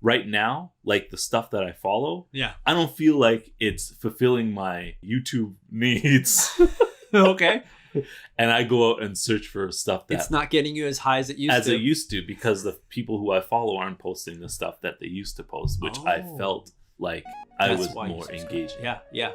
right now, like the stuff that I follow, Yeah. I don't feel like it's fulfilling my YouTube needs. Okay. And I go out and search for stuff that It's not getting you as high as it used to. because the people who I follow aren't posting the stuff that they used to post, which I felt like I was more engaging. Yeah, yeah.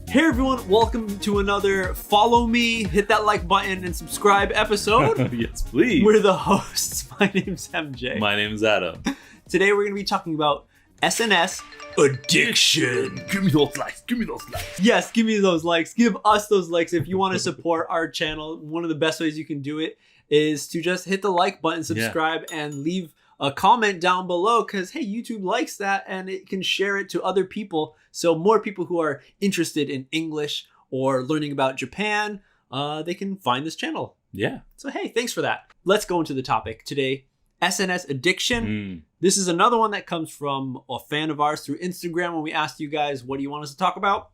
Hey everyone, welcome to another Follow Me, hit that like button and subscribe episode. Yes, please. We're the hosts. My name's MJ. My name's Adam. Today we're going to be talking about SNS addiction. Give me those likes. Give me those likes. Yes, give me those likes. Give us those likes if you want to support our channel. One of the best ways you can do it is to just hit the like button, subscribe, and leave a comment down below because, hey, YouTube likes that and it can share it to other people. So more people who are interested in English or learning about Japan, they can find this channel. Yeah. So, hey, thanks for that. Let's go into the topic today. SNS addiction. This is another one that comes from a fan of ours through Instagram when we asked you guys, what do you want us to talk about?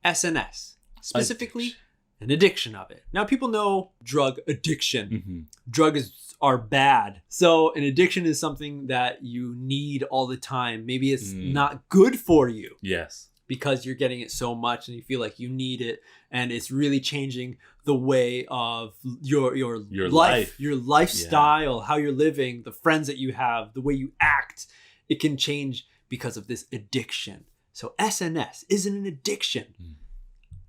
SNS. Specifically, an addiction of it. Now, people know drug addiction. Drugs are bad. So an addiction is something that you need all the time. Maybe it's not good for you. Yes. Because you're getting it so much and you feel like you need it. And it's really changing the way of your life, your lifestyle, how you're living, the friends that you have, the way you act. It can change because of this addiction. So SNS, is it an addiction?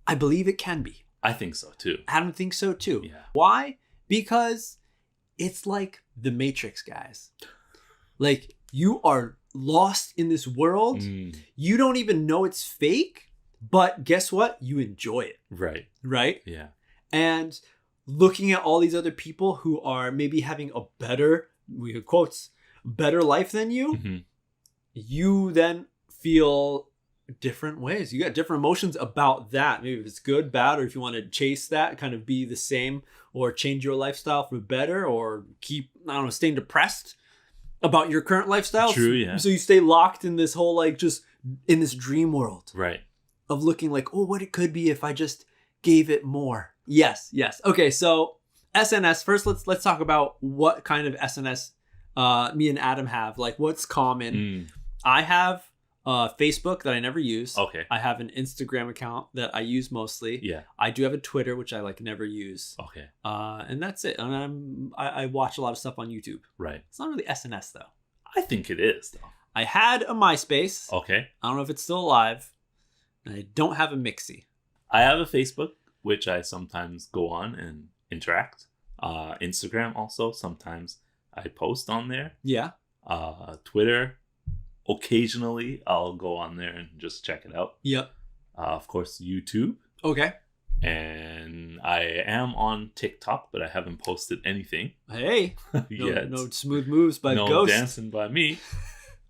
I believe it can be. I think so too. Adam thinks so too. Yeah. Why? Because it's like the Matrix, guys. Like, you are lost in this world. You don't even know it's fake, but guess what? You enjoy it. Right. Right? Yeah. And looking at all these other people who are maybe having a better, we have quotes, better life than you, you then feel different ways. You got different emotions about that. Maybe if it's good, bad, or if you want to chase that, kind of be the same, or change your lifestyle for better, or keep, I don't know, staying depressed about your current lifestyle. True, yeah. So you stay locked in this whole, like, just in this dream world. Right. Of looking like, oh, what it could be if I just gave it more. Yes, yes. Okay, so SNS. First, let's talk about what kind of SNS me and Adam have. Like, what's common. I have Facebook that I never use. Okay. I have an Instagram account that I use mostly. Yeah. I do have a Twitter, which I never use. Okay. And that's it. And I watch a lot of stuff on YouTube. Right. It's not really SNS though. I think it is though. I had a MySpace. Okay. I don't know if it's still alive. And I don't have a Mixi. I have a Facebook, which I sometimes go on and interact. Instagram also, sometimes I post on there. Yeah. Twitter, occasionally I'll go on there and just check it out. Yep. Of course, YouTube. Okay. And I am on TikTok, but I haven't posted anything. Hey. Yet. No smooth moves by no Ghost. Dancing by me.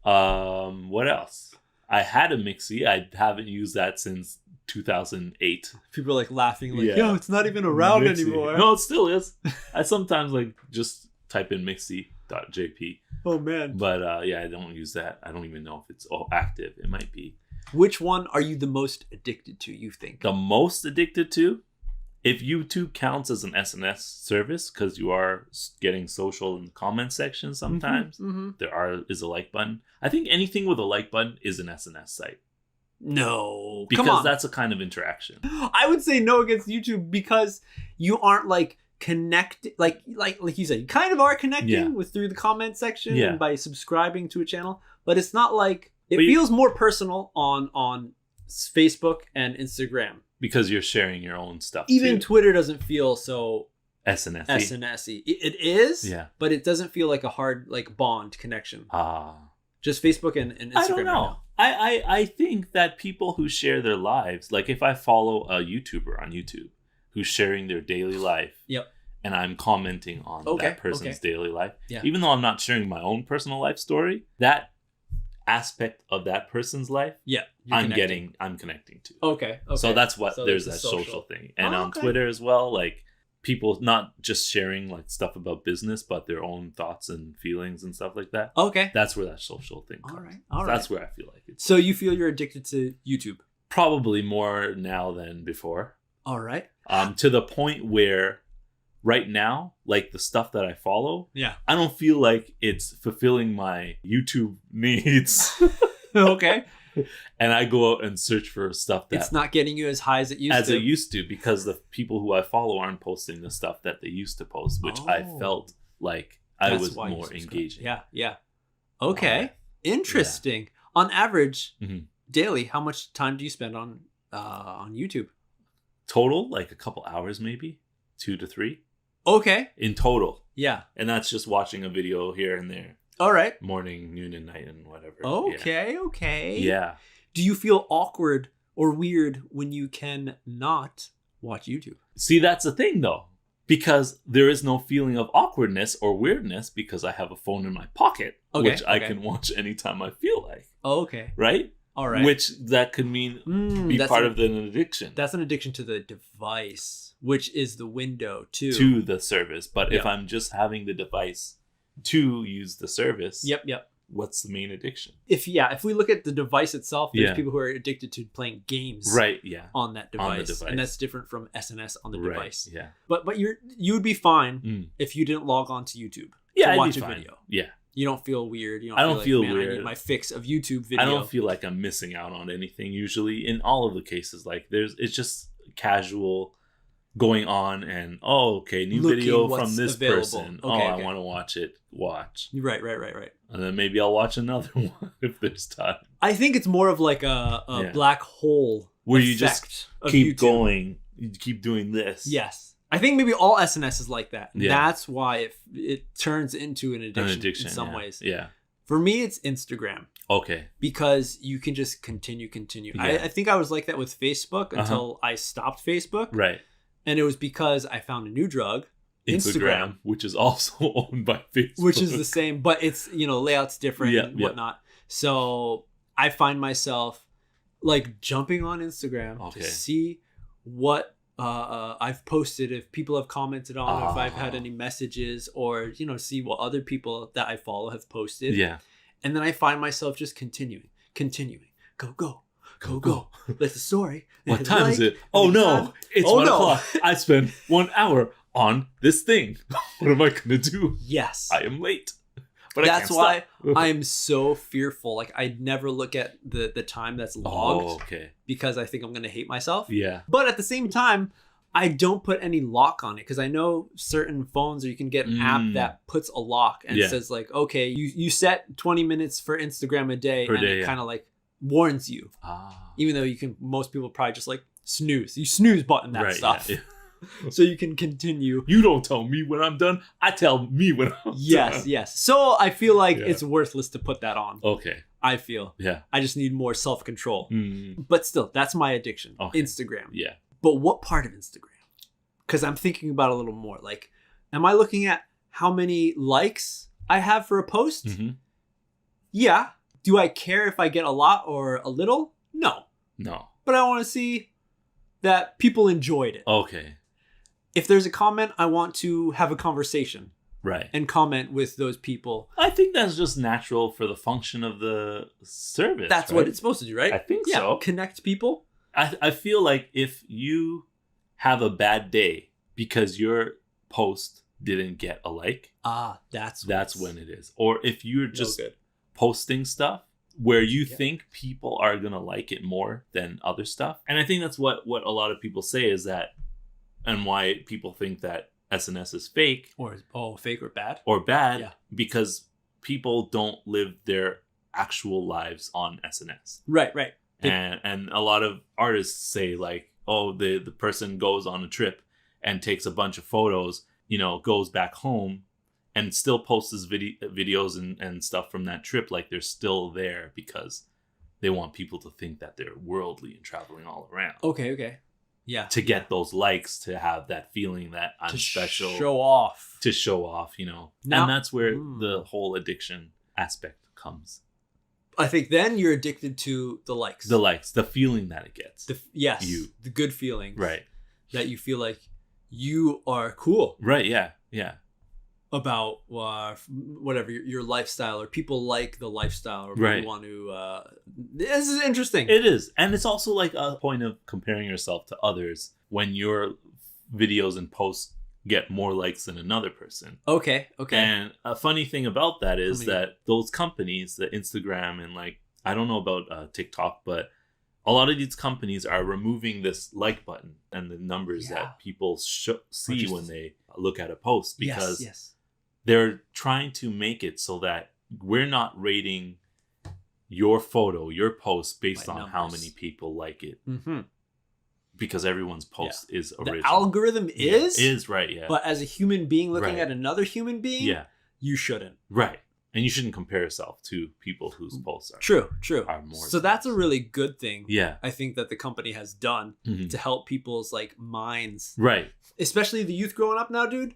What else? I had a Mixi. I haven't used that since 2008. People are laughing yo, it's not even around Mixi. anymore. No, it still is. I sometimes just type in mixi.jp. Oh man. But I don't use that. I don't even know if it's all active. It might be. Which one are you the most addicted to, you think? The most addicted to? If YouTube counts as an SNS service, because you are getting social in the comment section sometimes, there is a like button. I think anything with a like button is an SNS site. No. Because that's a kind of interaction. I would say no against YouTube because you aren't connected, like you said, you kind of are connecting with through the comment section and by subscribing to a channel, but it's not like, it feels more personal on Facebook and Instagram. Because you're sharing your own stuff. Even too. Twitter doesn't feel so SNS-y. It is, yeah, but it doesn't feel like a hard bond connection. Just Facebook and Instagram. I don't know. Right I think that people who share their lives, like if I follow a YouTuber on YouTube who's sharing their daily life, and I'm commenting on that person's daily life, even though I'm not sharing my own personal life story, that aspect of that person's life, I'm connecting to. Okay. So that's what there's that social thing. And on Twitter as well, people not just sharing stuff about business, but their own thoughts and feelings and stuff like that. Okay. That's where that social thing comes. All right. That's where I feel like it. So you feel you're addicted to YouTube? Probably more now than before. All right. To the point where right now, like the stuff that I follow, yeah, I don't feel like it's fulfilling my YouTube needs. Okay. And I go out and search for stuff that it's not getting you as high as it used to. Because the people who I follow aren't posting the stuff that they used to post, which I felt like I was more engaging. Yeah. Okay. Interesting. Yeah. On average, daily, how much time do you spend on YouTube? Total, like a couple hours, maybe 2 to 3. Okay. In total. Yeah. And that's just watching a video here and there. All right. Morning, noon, and night, and whatever. Okay. Yeah. Do you feel awkward or weird when you can not watch YouTube? See, that's the thing, though. Because there is no feeling of awkwardness or weirdness because I have a phone in my pocket, which I can watch anytime I feel like. Okay. Right? All right. Which that could mean be part of an addiction. That's an addiction to the device, which is the window to the service. But if I'm just having the device to use the service, what's the main addiction? If we look at the device itself, there's people who are addicted to playing games on that device. And that's different from SNS on the device. Yeah. But you would be fine if you didn't log on to YouTube to watch a video. Yeah. You don't feel weird. I don't feel weird. I need my fix of YouTube video. I don't feel like I'm missing out on anything usually in all of the cases. Like it's just casual going on and new video from this person. I want to watch it. Watch. Right. And then maybe I'll watch another one if there's time. I think it's more of like a black hole where you just keep going. You keep doing this. Yes. I think maybe all SNS is like that. Yeah. That's why it turns into an addiction in some ways. Yeah. For me, it's Instagram. Okay. Because you can just continue. Yeah. I think I was like that with Facebook until I stopped Facebook. Right. And it was because I found a new drug, Instagram, which is also owned by Facebook. Which is the same, but it's, layout's different and whatnot. So I find myself like jumping on Instagram to see what I've posted, if people have commented on, if I've had any messages, or see what other people that I follow have posted. Yeah. And then I find myself just continuing. Go. That's the story. What time is it? Oh no, it's 1 o'clock. I spent 1 hour on this thing. What am I gonna do? Yes, I am late. But that's why I'm so fearful. Like I never look at the time that's logged. Because I think I'm gonna hate myself. Yeah. But at the same time, I don't put any lock on it because I know certain phones, or you can get an app that puts a lock and says like, okay, you set 20 minutes for Instagram a day, it kind of like warns you. Even though most people probably just like snooze. You snooze button that stuff. Yeah. So you can continue. You don't tell me when I'm done. I tell me when I'm done. Yes. So I feel like it's worthless to put that on. Okay. I feel. Yeah. I just need more self-control. But still, that's my addiction. Instagram. Yeah. But what part of Instagram? Because I'm thinking about it a little more. Like, am I looking at how many likes I have for a post? Yeah. Do I care if I get a lot or a little? No. But I want to see that people enjoyed it. Okay. If there's a comment, I want to have a conversation. Right. And comment with those people. I think that's just natural for the function of the service. That's what it's supposed to do, right? I think so. Connect people. I feel like if you have a bad day because your post didn't get a like, that's when it is. Or if you're just posting stuff where you think people are going to like it more than other stuff. And I think that's what a lot of people say is that, and why people think that SNS is fake. Or fake or bad. Because people don't live their actual lives on SNS. Right. And a lot of artists say like, the person goes on a trip and takes a bunch of photos, goes back home and still posts his videos and stuff from that trip. Like they're still there because they want people to think that they're worldly and traveling all around. Okay. Yeah. To get those likes, to have that feeling that I'm special. To show off. Now, and that's where the whole addiction aspect comes. I think then you're addicted to the likes. The feeling that it gets. The good feeling. Right. That you feel like you are cool. Right, yeah. About whatever your lifestyle, or people like the lifestyle, or you want to. This is interesting. It is, and it's also like a point of comparing yourself to others when your videos and posts get more likes than another person. Okay. And a funny thing about that is that those companies, the Instagram and like, I don't know about TikTok, but a lot of these companies are removing this like button and the numbers that people see when they look at a post, because they're trying to make it so that we're not rating your photo, your post based on how many people like it. Because everyone's post is original. The algorithm is right, yeah. But as a human being looking at another human being, you shouldn't. Right. And you shouldn't compare yourself to people whose posts are are more. So that's a really good thing. Yeah. I think that the company has done to help people's like minds. Right. Especially the youth growing up now, dude.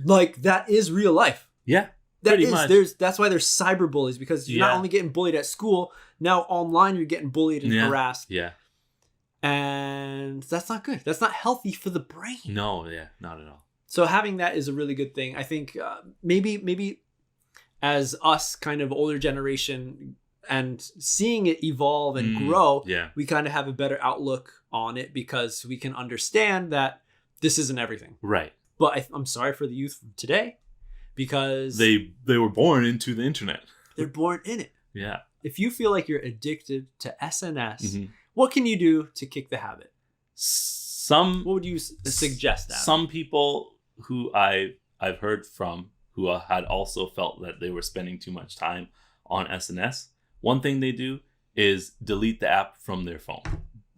Like that is real life. Yeah. That is much. That's why there's cyber bullies, because you're not only getting bullied at school, now online you're getting bullied and harassed. Yeah. And that's not good. That's not healthy for the brain. No, not at all. So having that is a really good thing. I think maybe as us kind of older generation and seeing it evolve and grow, we kind of have a better outlook on it, because we can understand that this isn't everything. Right. But I'm sorry for the youth from today, because they were born into the internet. They're born in it. Yeah. If you feel like you're addicted to SNS, what can you do to kick the habit? What would you suggest? Adam? Some people who I've heard from who had also felt that they were spending too much time on SNS. One thing they do is delete the app from their phone.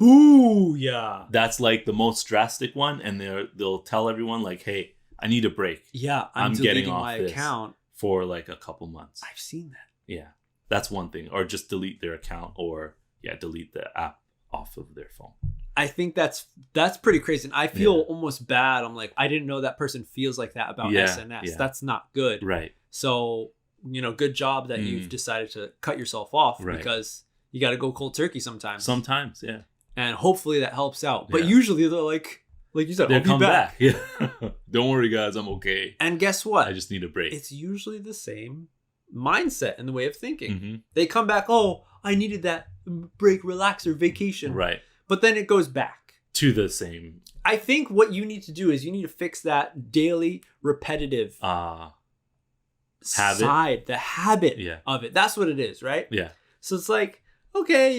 Ooh, yeah. That's like the most drastic one, and they'll tell everyone like, "Hey, I need a break. Yeah, I'm getting off my account for like a couple months." I've seen that. Yeah, that's one thing. Or just delete their account, or delete the app off of their phone. I think that's pretty crazy. And I feel almost bad. I'm like, I didn't know that person feels like that about SNS. Yeah. That's not good. Right. So, good job that you've decided to cut yourself off, because you got to go cold turkey sometimes. Sometimes, yeah. And hopefully that helps out. But usually they're like you said, they'll I'll be back. Yeah. Don't worry, guys. I'm okay. And guess what? I just need a break. It's usually the same mindset and the way of thinking. They come back, oh, I needed that break, relax, or vacation. Right. But then it goes back to the same. I think what you need to do is you need to fix that daily repetitive habit. The habit of it. That's what it is, right? Yeah. So it's like, okay,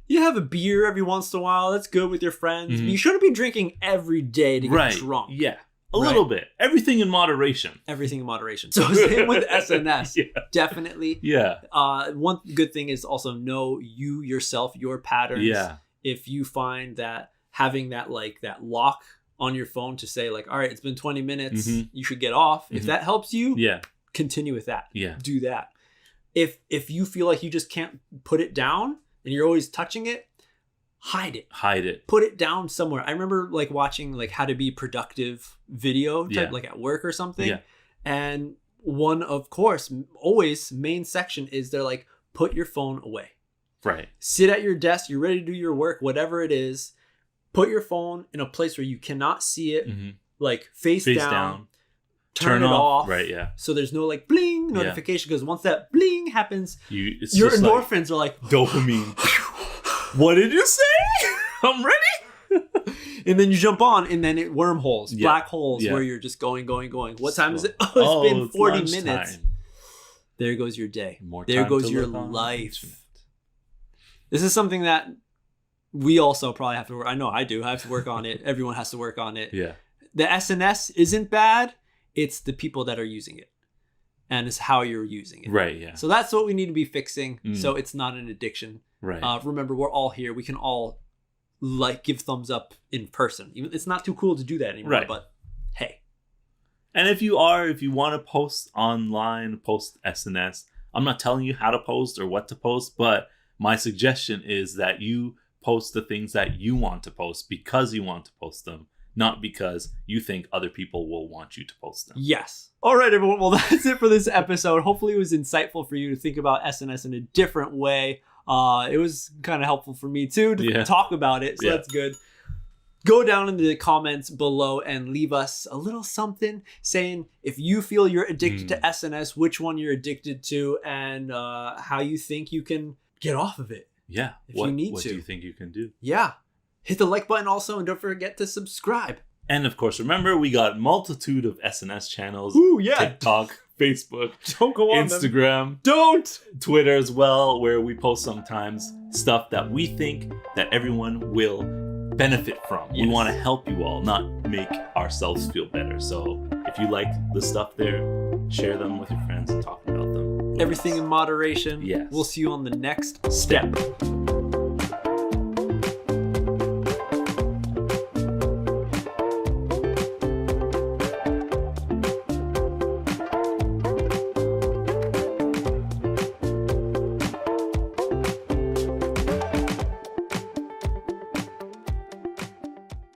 you have a beer every once in a while. That's good with your friends. But you shouldn't be drinking every day to get drunk. Yeah. A little bit. Everything in moderation. Everything in moderation. So same with SNS. Definitely. Yeah. One good thing is also know you yourself, your patterns. Yeah. If you find that having that lock on your phone to say like, all right, it's been 20 minutes, you should get off. If that helps you, continue with that. Yeah. Do that. If you feel like you just can't put it down and you're always touching it, hide it. Put it down somewhere. I remember watching how to be productive video type, at work or something. Yeah. And one, of course, always main section is they're like, put your phone away. Right. Sit at your desk. You're ready to do your work, whatever it is. Put your phone in a place where you cannot see it, face down. Turn it off. Right, yeah. So there's no bling notification, because once that bling happens, your endorphins are like dopamine. What did you say? I'm ready. And then you jump on, and then it wormholes, black holes where you're just going. What time is it? Oh, it's been 40 minutes. Time. There goes your day. There goes your life. This is something that we also probably have to work. I know I do. I have to work on it. Everyone has to work on it. Yeah. The SNS isn't bad. It's the people that are using it. And it's how you're using it. Right, yeah. So that's what we need to be fixing. So it's not an addiction. Right. Remember, we're all here. We can all give thumbs up in person. Even it's not too cool to do that anymore, but hey. And if you want to post online, post SNS, I'm not telling you how to post or what to post, but my suggestion is that you post the things that you want to post because you want to post them, not because you think other people will want you to post them. Yes. All right, everyone. Well, that's it for this episode. Hopefully it was insightful for you to think about SNS in a different way. It was kind of helpful for me too to talk about it. So that's good. Go down in the comments below and leave us a little something saying if you feel you're addicted to SNS, which one you're addicted to, and how you think you can get off of it. Yeah. If you need to. What do you think you can do? Yeah. Hit the like button also, and don't forget to subscribe. And of course, remember, we got multitude of SNS channels. Ooh, yeah. TikTok, Facebook, don't go on Instagram, don't Twitter as well, where we post sometimes stuff that we think that everyone will benefit from. Yes. We want to help you all, not make ourselves feel better. So if you like the stuff there, share them with your friends and talk about them. Everything in moderation. Yes. We'll see you on the next step.